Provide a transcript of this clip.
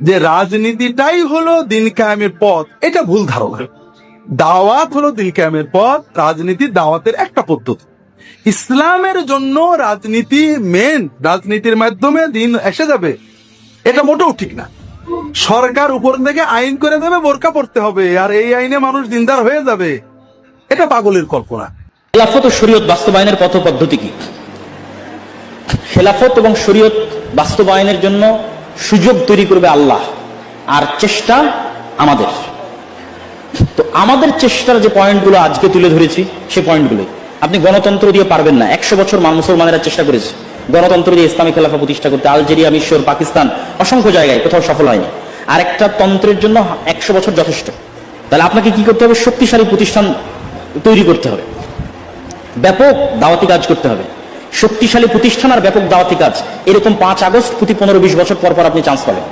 যে রাজনীতিটাই হলো দিন কায়েমের পথ, এটা ভুল ধারণা। দাওয়াত হলো দিন কায়েমের পথ, রাজনীতি দাওয়াতের একটা পদ্ধতি। ইসলামের জন্য রাজনীতি মেন, রাজনীতির মাধ্যমে দিন এসে যাবে, এটা মোটেও ঠিক না। সরকার উপর থেকে আইন করে দেবে বোরকা পড়তে হবে, আর এই আইনে মানুষ দিনদার হয়ে যাবে, এটা পাগলের কল্পনা। খেলাফত ও শরীয়ত বাস্তবায়নের পথ পদ্ধতি কি? খেলাফত এবং শরীয়ত বাস্তবায়নের জন্য সুযোগ তৈরি করবে আল্লাহ, আর চেষ্টা আমাদের। তো আমাদের চেষ্টার যে পয়েন্টগুলো আজকে তুলে ধরেছি, সে পয়েন্টগুলো আপনি গণতন্ত্র দিয়ে পারবেন না। 100 বছর মুসলমানেরা চেষ্টা করেছে গণতন্ত্র দিয়ে ইসলামী খেলাফা প্রতিষ্ঠা করতে, আলজেরিয়া, মিশর, পাকিস্তান, অসংখ্য জায়গায়, কোথাও সফল হয়নি। আর একটা তন্ত্রের জন্য 100 বছর যথেষ্ট। তাহলে আপনাকে কি করতে হবে? শক্তিশালী প্রতিষ্ঠান তৈরি করতে হবে, ব্যাপক দাওয়াতি কাজ করতে হবে। শক্তিশালী প্রতিষ্ঠান আর ব্যাপক দাওয়াতি কাজ, এরকম 5 আগস্ট প্রতি 15-20 বছর পর পর আপনি চান্স পাবেন।